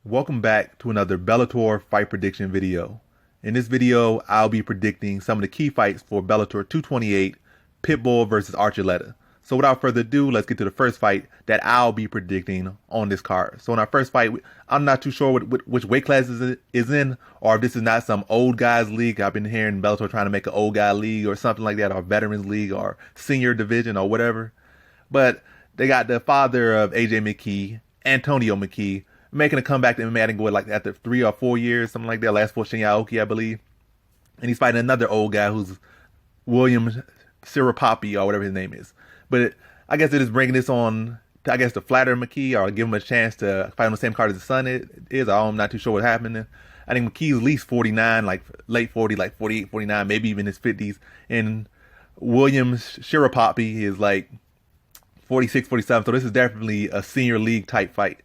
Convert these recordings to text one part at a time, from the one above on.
Welcome back to another Bellator fight prediction video. In this video, I'll be predicting some of the key fights for Bellator 228, Pitbull versus Archuleta. So without further ado, let's get to the first fight that I'll be predicting on this card. So in our first fight, I'm not too sure which weight class is in, or if this is not some old guys league. I've been hearing Bellator trying to make an old guy league or something like that, or veterans league or senior division or whatever. But they got the father of AJ McKee, Antonio McKee, making a comeback to MMA. I think go like after 3 or 4 years, something like that. Last for Shinya Aoki, I believe. And he's fighting another old guy who's William Sirapapi or whatever his name is. But I guess it is bringing this on, I guess, to flatter McKee or give him a chance to fight on the same card as his son is. I'm not too sure what's happening. I think McKee's at least 49, like late 40, like 48, 49, maybe even his 50s. And William Sirapapi is like 46, 47. So this is definitely a senior league type fight.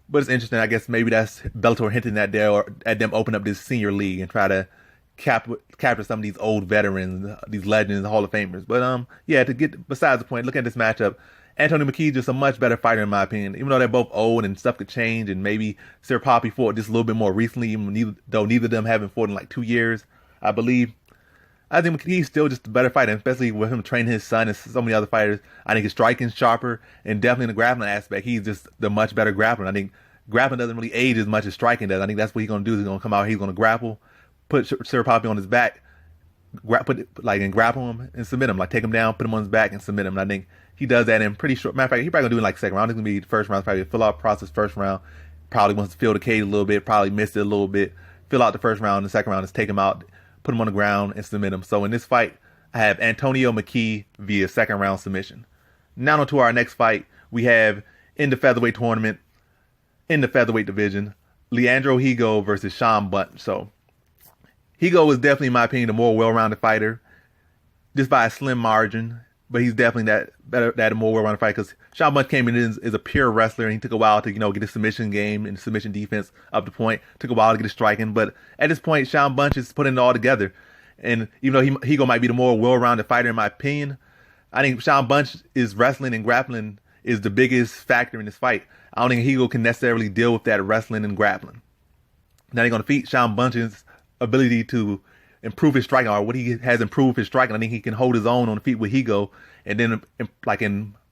But it's interesting. I guess maybe that's Bellator hinting at them open up this senior league and try to capture some of these old veterans, these legends, Hall of Famers. But yeah, to get besides the point, look at this matchup. Antonio McKee is just a much better fighter in my opinion. Even though they're both old and stuff could change, and maybe Sir Poppy fought just a little bit more recently, though neither of them haven't fought in like 2 years, I believe. I think McKee's still just a better fighter, especially with him training his son and so many other fighters. I think his striking's sharper, and definitely in the grappling aspect, he's just the much better grappler. I think grappling doesn't really age as much as striking does. I think that's what he's going to do. He's going to come out, he's going to grapple, put Sir Poppy on his back, and grapple him and submit him. Like take him down, put him on his back and submit him. And I think he does that in pretty short. Matter of fact, he's probably going to do it in like second round. It's going to be the first round, probably a fill out process first round. Probably wants to feel the cage a little bit, probably missed it a little bit. Fill out the first round, the second round is take him out, put him on the ground and submit him. So in this fight, I have Antonio McKee via second round submission. Now on to our next fight. We have in the featherweight tournament, in the featherweight division, Leandro Higo versus Sean Bunch. So Higo is definitely, in my opinion, the more well-rounded fighter, just by a slim margin. But he's definitely that more well-rounded fighter because Sean Bunch came in as a pure wrestler, and he took a while to get his submission game and submission defense up to point. Took a while to get his striking, but at this point, Sean Bunch is putting it all together. And even though Higo might be the more well-rounded fighter, in my opinion, I think Sean Bunch is wrestling and grappling is the biggest factor in this fight. I don't think Higo can necessarily deal with that wrestling and grappling. Now they're going to defeat Sean Bunch's ability to improve his striking, or what he has improved his striking. I think he can hold his own on the feet with Higo, and then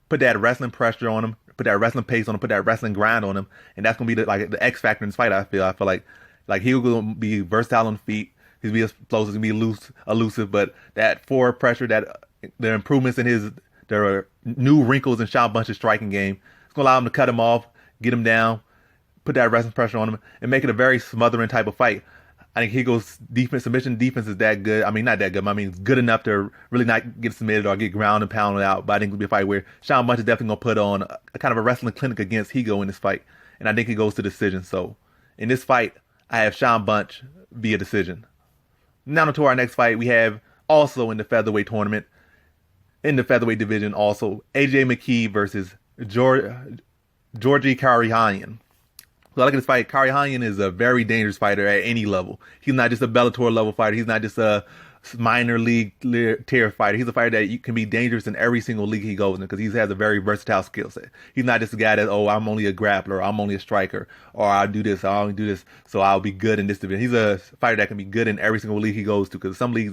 put that wrestling pressure on him, put that wrestling pace on him, put that wrestling grind on him, and that's going to be the X factor in this fight. I feel like Higo going to be versatile on the feet. He's going to be explosive, he's going to be elusive, but that forward pressure, the improvements in there are new wrinkles in Sean Bunch's striking game. It's going to allow him to cut him off, get him down, put that wrestling pressure on him, and make it a very smothering type of fight. I think Higo's submission defense is that good. I mean, not that good. I mean, it's good enough to really not get submitted or get ground and pounded out. But I think it'll be a fight where Sean Bunch is definitely going to put on a kind of a wrestling clinic against Higo in this fight. And I think it goes to decision. So in this fight, I have Sean Bunch via decision. Now to our next fight, we have also in the featherweight tournament, in the featherweight division also, AJ McKee versus Georgi Karahanyan. So I look at this fight. Karahanyan is a very dangerous fighter at any level. He's not just a Bellator level fighter. He's not just a minor league tier fighter. He's a fighter that can be dangerous in every single league he goes in because he has a very versatile skill set. He's not just a guy that, I'm only a grappler, or I'm only a striker, or I do this, I only do this, so I'll be good in this division. He's a fighter that can be good in every single league he goes to because some leagues,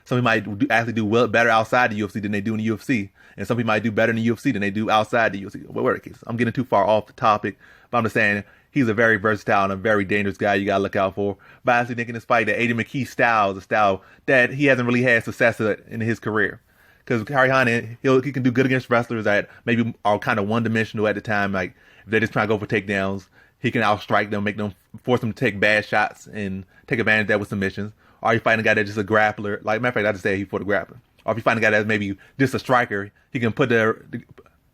some people might actually do better outside the UFC than they do in the UFC. And some people might do better in the UFC than they do outside the UFC. Whatever the case. I'm getting too far off the topic, but I'm just saying he's a very versatile and a very dangerous guy you got to look out for. But I actually think in this fight that AJ McKee's style is a style that he hasn't really had success in his career. Because Karahanyan, he can do good against wrestlers that maybe are kind of one-dimensional at the time. Like, if they're just trying to go for takedowns, he can outstrike them, force them to take bad shots and take advantage of that with submissions. Or you find a guy that's just a grappler. Like, matter of fact, I just say he fought a grappler. Or if you find a guy that's maybe just a striker, he can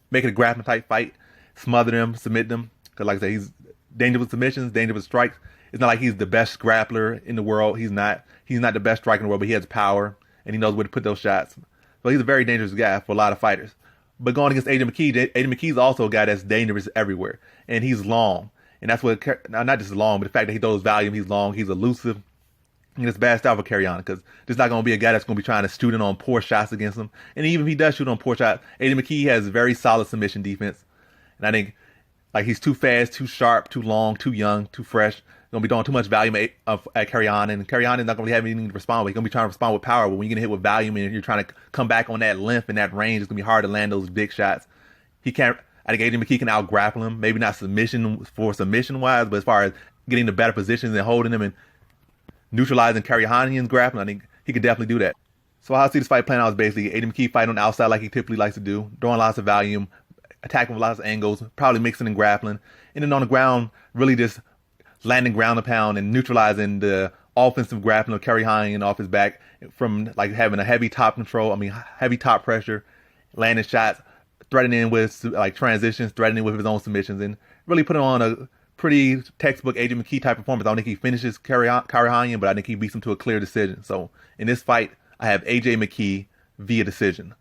make it a grappling type fight, smother them, submit them. Because like I said, he's dangerous with submissions, dangerous with strikes. It's not like he's the best grappler in the world. He's not the best striker in the world, but he has power and he knows where to put those shots. So he's a very dangerous guy for a lot of fighters. But going against AJ McKee is also a guy that's dangerous everywhere. And he's long. And that's what, not just long, but the fact that he throws volume, he's long, he's elusive. And it's bad style for Carrion because there's not going to be a guy that's going to be trying to shoot in on poor shots against him. And even if he does shoot on poor shots, AJ McKee has very solid submission defense. And I think Like he's too fast, too sharp, too long, too young, too fresh. Gonna be doing too much volume at carry on, and carry on is not gonna be having anything to respond with. He's gonna be trying to respond with power, but when you get hit with volume and you're trying to come back on that length and that range, it's gonna be hard to land those big shots. He can't. I think AJ McKee can out grapple him. Maybe not submission wise, but as far as getting the better positions and holding him and neutralizing Carry Hanian's grappling, I think he could definitely do that. So how I see this fight playing out is basically AJ McKee fighting on the outside like he typically likes to do, throwing lots of volume, attacking with lots of angles, probably mixing and grappling, and then on the ground, really just landing ground and pound and neutralizing the offensive grappling of Carry Hanian off his back from like having a heavy top control, heavy top pressure, landing shots, threatening with like transitions, threatening with his own submissions, and really putting on a pretty textbook AJ McKee type performance. I don't think he finishes Carry Hanian, but I think he beats him to a clear decision. So in this fight, I have AJ McKee via decision.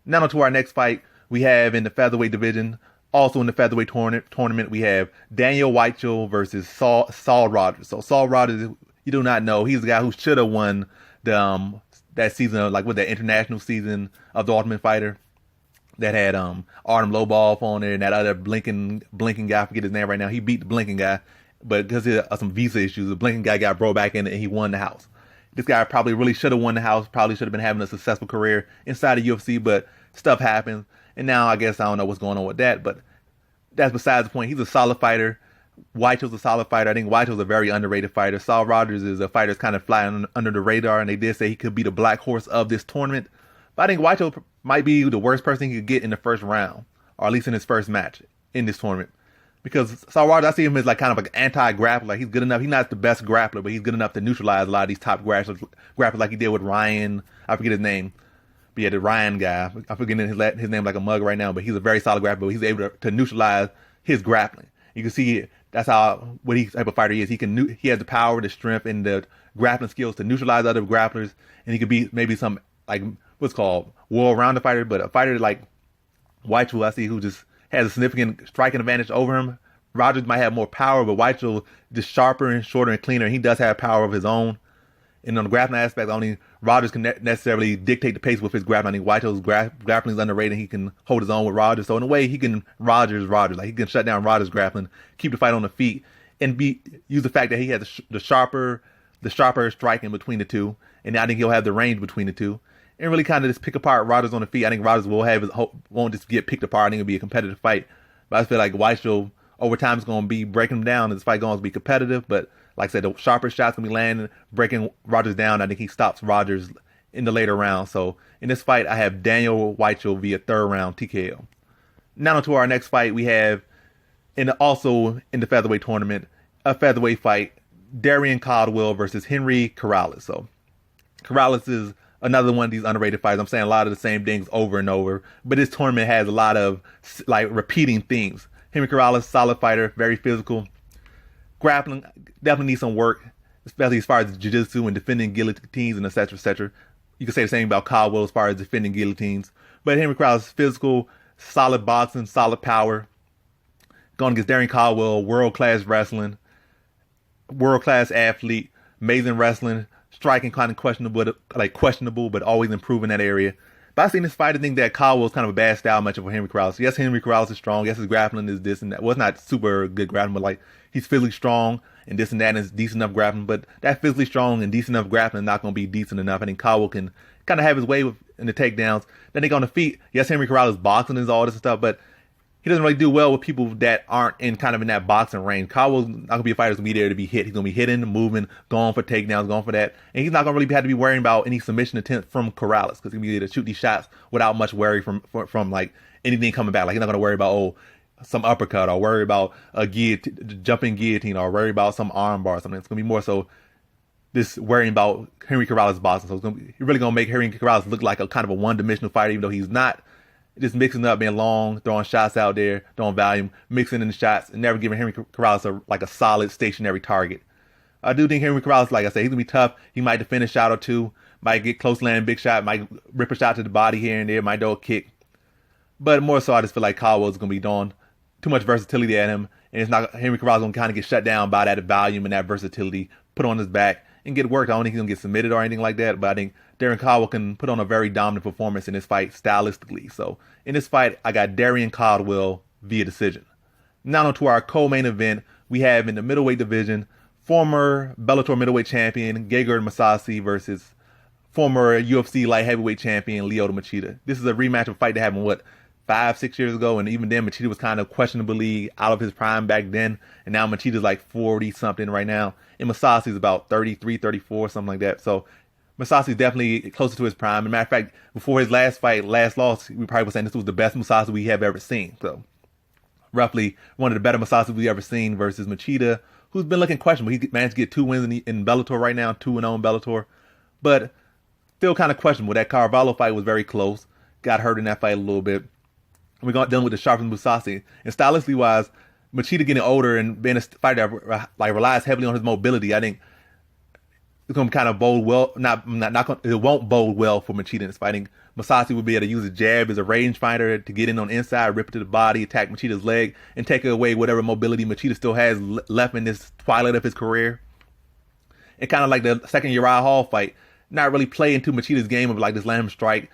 Now on to our next fight. We have in the featherweight division, also in the featherweight tournament, we have Daniel Weichel versus Saul Rogers. So Saul Rogers, you do not know, he's the guy who should have won the that season, like with that international season of the Ultimate Fighter that had Artem Lobov on there and that other blinking guy, I forget his name right now. He beat the blinking guy, but because of some visa issues, the blinking guy got brought back in and he won the house. This guy probably really should have won the house, probably should have been having a successful career inside the UFC, but stuff happens. And now I guess I don't know what's going on with that, but that's besides the point. He's a solid fighter. Weichel's a solid fighter. I think Weichel's a very underrated fighter. Saul Rogers is a fighter that's kind of flying under the radar, and they did say he could be the black horse of this tournament. But I think Weichel might be the worst person he could get in the first round, or at least in his first match in this tournament. Because Saul Rogers, I see him as like kind of like anti-grappler. Like he's good enough. He's not the best grappler, but he's good enough to neutralize a lot of these top grapplers like he did with Ryan. I forget his name. But yeah, the Ryan guy, I'm forgetting his name like a mug right now, but he's a very solid grappler. He's able to neutralize his grappling. You can see that's what type of fighter he is. He has the power, the strength, and the grappling skills to neutralize other grapplers, and he could be maybe some like what's called world-rounded fighter, but a fighter like Weichel, I see, who just has a significant striking advantage over him. Rogers might have more power, but Weichel just sharper and shorter and cleaner. He does have power of his own. And on the grappling aspect, only Rogers can necessarily dictate the pace with his grappling. I think Weichel's grappling is underrated. He can hold his own with Rogers. So in a way, he can Rogers. Like he can shut down Rogers' grappling, keep the fight on the feet, and use the fact that he has the sharper striking between the two. And I think he'll have the range between the two. And really kind of just pick apart Rogers on the feet. I think Rogers won't just get picked apart. I think it'll be a competitive fight. But I feel like Weichel over time is going to be breaking him down. And this fight going to be competitive, but like I said, the sharper shots gonna be landing, breaking Rogers down. I think he stops Rogers in the later round. So in this fight, I have Daniel Weichel via third round TKO. Now to our next fight, we have also in the featherweight tournament, a featherweight fight, Darrion Caldwell versus Henry Corrales. So Corrales is another one of these underrated fighters. I'm saying a lot of the same things over and over, but this tournament has a lot of like repeating themes. Henry Corrales, solid fighter, very physical. Grappling definitely needs some work, especially as far as jiu-jitsu and defending guillotines and et cetera, et cetera. You can say the same about Caldwell as far as defending guillotines. But Henry Corrales is physical, solid boxing, solid power. Going against Darrion Caldwell, world-class wrestling, world-class athlete, amazing wrestling, striking kind of questionable, but always improving that area. But I seen this fight, I think that Caldwell is kind of a bad style matchup for Henry Corrales. Yes, Henry Corrales is strong. Yes, his grappling is this and that. Well, it's not super good grappling, but like he's physically strong and this and that, and it's decent enough grappling. But that physically strong and decent enough grappling is not going to be decent enough. I think Caldwell can kind of have his way in the takedowns. Then they go on the feet. Yes, Henry Corrales boxing is all this stuff, but he doesn't really do well with people that aren't in that boxing range. Caldwell's not going to be a fighter who's going to be there to be hit. He's going to be hitting, moving, going for takedowns, going for that. And he's not going to really have to be worrying about any submission attempt from Corrales because he's going to be able to shoot these shots without much worry from like anything coming back. Like he's not going to worry about, some uppercut or worry about a jumping guillotine or worry about some arm bar or something. It's going to be more so this worrying about Henry Corrales boxing. So he's really going to make Henry Corrales look like a kind of a one-dimensional fighter, even though he's not. Just mixing up, being long, throwing shots out there, throwing volume, mixing in the shots, and never giving Henry Corrales a solid stationary target. I do think Henry Corrales, like I said, he's going to be tough. He might defend a shot or two, might get close landing big shot, might rip a shot to the body here and there, might do a kick. But more so, I just feel like Caldwell's going to be doing too much versatility at him, and it's not Henry Corrales going to kind of get shut down by that volume and that versatility, put on his back, and get worked. I don't think he's going to get submitted or anything like that, but I think Darrion Caldwell can put on a very dominant performance in this fight stylistically. So in this fight, I got Darrion Caldwell via decision. Now on to our co-main event, we have in the middleweight division, former Bellator middleweight champion Gegard Mousasi versus former UFC light heavyweight champion Lyoto Machida. This is a rematch of a fight that happened, 5-6 years ago, and even then Machida was kind of questionably out of his prime back then, and now Machida's like 40 something right now, and Mousasi's about 33, 34, something like that. So Mousasi's definitely closer to his prime. As a matter of fact, before his last loss, we probably were saying this was the best Mousasi we have ever seen. So roughly one of the better Mousasi we've ever seen versus Machida, who's been looking questionable. He managed to get 2 wins in Bellator right now, 2-0 in Bellator, but still kind of questionable. That Carvalho fight was very close. Got hurt in that fight a little bit. We're going dealing with the sharpened Mousasi. And stylistically wise, Machida getting older and being a fighter that relies heavily on his mobility, I think it's going to kind of bode well. It won't bode well for Machida in this fighting. Mousasi would be able to use a jab as a range fighter to get in on the inside, rip it to the body, attack Machida's leg, and take away whatever mobility Machida still has left in this twilight of his career. And kind of like the second Uriah Hall fight, not really play into Machida's game of like this let him strike.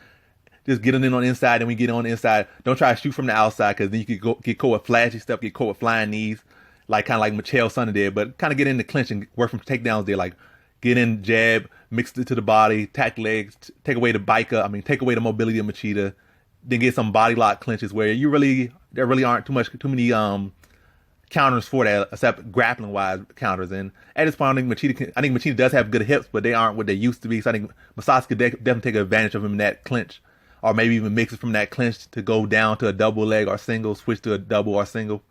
Just getting in on the inside, and we get on the inside. Don't try to shoot from the outside, because then you could get caught with flashy stuff, get caught with flying knees, like kind of like Michael Sonner did. But kind of get in the clinch and work from takedowns there, like get in, jab, mix it to the body, tack legs, take away the mobility of Machida, then get some body lock clinches where there really aren't too many counters for that, except grappling wise counters. And at this point, I think Machida does have good hips, but they aren't what they used to be. So I think Mousasi could definitely take advantage of him in that clinch, or maybe even mix it from that clinch to go down to a double leg or single, switch to a double or single.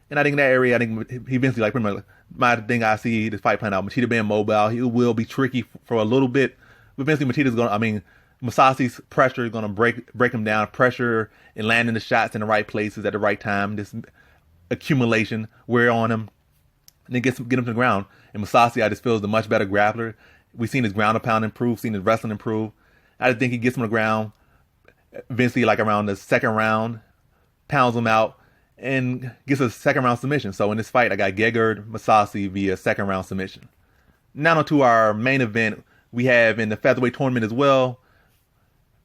And I think in that area, he eventually, like, pretty much my thing I see this fight playing out, Machida being mobile, he will be tricky for a little bit. But eventually Mousasi's pressure is going to break him down. Pressure and landing the shots in the right places at the right time. This accumulation, wear on him, and then get him to the ground. And Mousasi, I just feel, is the much better grappler. We've seen his ground and pound improve, seen his wrestling improve. I just think he gets him to the ground eventually, like around the second round, pounds him out, and gets a second round submission. So in this fight, I got Gegard Mousasi via second round submission. Now on to our main event, we have in the featherweight tournament as well,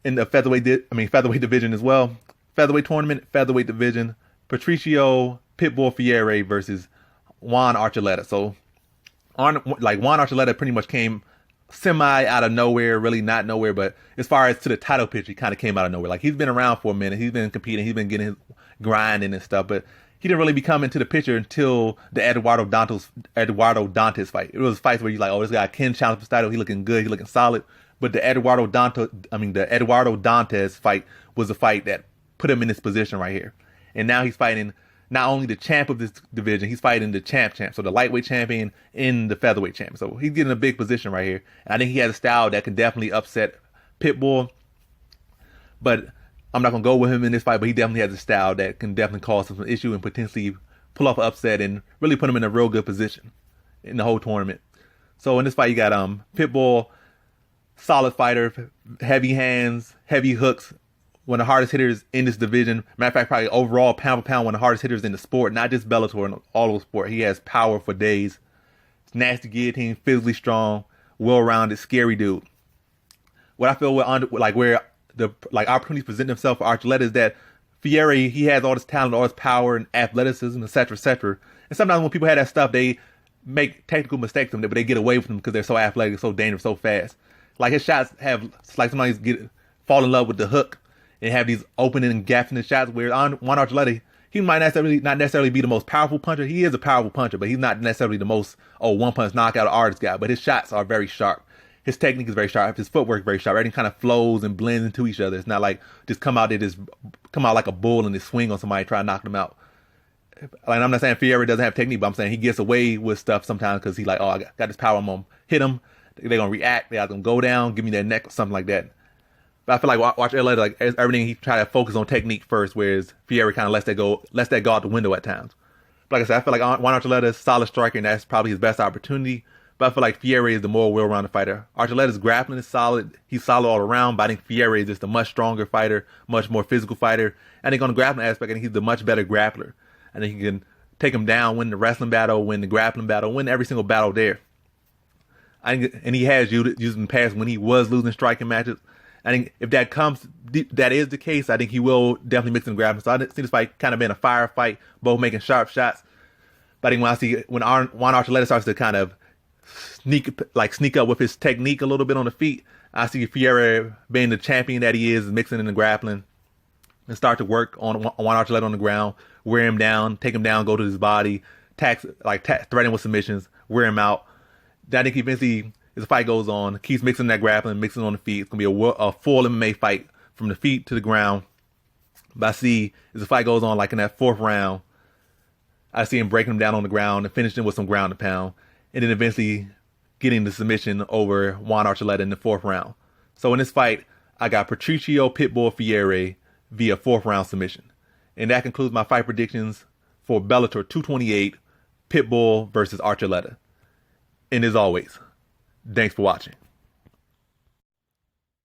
in the featherweight division as well. Featherweight division, Patricio Pitbull Fiere versus Juan Archuleta. So Juan Archuleta pretty much came semi out of nowhere, really not nowhere, but as far as to the title picture, he kind of came out of nowhere. Like, he's been around for a minute, he's been competing, he's been getting his grinding and stuff, but he didn't really become into the picture until the Eduardo Dantas fight. It was fights where you're like, oh, this guy can challenge for the title, he looking good, he looking solid. But the Eduardo Dantas fight was the fight that put him in this position right here. And now he's fighting not only the champ of this division, he's fighting the champ, so the lightweight champion in the featherweight champion. So he's getting a big position right here. And I think he has a style that can definitely upset Pitbull. But I'm not going to go with him in this fight, but he definitely has a style that can definitely cause some issue and potentially pull off an upset and really put him in a real good position in the whole tournament. So in this fight, you got Pitbull, solid fighter, heavy hands, heavy hooks, one of the hardest hitters in this division. Matter of fact, probably overall pound for pound, one of the hardest hitters in the sport, not just Bellator, and all of sport. He has power for days. Nasty guillotine, physically strong, well-rounded, scary dude. What I feel where the opportunities present themselves for Archuleta is that Fiere, he has all this talent, all this power and athleticism, etc., etc. And sometimes when people have that stuff, they make technical mistakes, but they get away from them because they're so athletic, so dangerous, so fast. Like, his shots have, like, sometimes fall in love with the hook and have these opening and gapping shots, where on Juan Archuleta, he might not necessarily be the most powerful puncher. He is a powerful puncher, but he's not necessarily the most one-punch knockout artist guy. But his shots are very sharp. His technique is very sharp. His footwork is very sharp. Everything kind of flows and blends into each other. It's not like just come out like a bull and just swing on somebody, try to knock them out. Like, I'm not saying Fiore doesn't have technique, but I'm saying he gets away with stuff sometimes because he's like, oh, I got this power, I'm going to hit him. They're going to react. They're going to go down, give me their neck or something like that. But I feel like watch Archuleta, like, everything, he try to focus on technique first, whereas Fiore kind of lets that go out the window at times. But like I said, I feel like Juan Archuleta is a solid striker, and that's probably his best opportunity. But I feel like Fiore is the more well-rounded fighter. Archuleta's grappling is solid. He's solid all around, but I think Fiore is just a much stronger fighter, much more physical fighter. I think on the grappling aspect, I think he's the much better grappler. I think he can take him down, win the wrestling battle, win the grappling battle, win every single battle there. And he has used in the past when he was losing striking matches. I think if that is the case, I think he will definitely mix in grappling. So I see this fight kind of being a firefight, both making sharp shots. But I think when Juan Archuleta starts to kind of sneak up with his technique a little bit on the feet, I see Fierre, being the champion that he is, mixing in the grappling and start to work on Juan Archuleta on the ground, wear him down, take him down, go to his body, threaten with submissions, wear him out. Then I think eventually, as the fight goes on, keeps mixing that grappling, mixing on the feet. It's going to be a full MMA fight from the feet to the ground. But I see, as the fight goes on, like in that fourth round, I see him breaking him down on the ground and finishing with some ground and pound. And then eventually getting the submission over Juan Archuleta in the fourth round. So in this fight, I got Patricio Pitbull Fierre via fourth round submission. And that concludes my fight predictions for Bellator 228, Pitbull versus Archuleta. And as always, thanks for watching.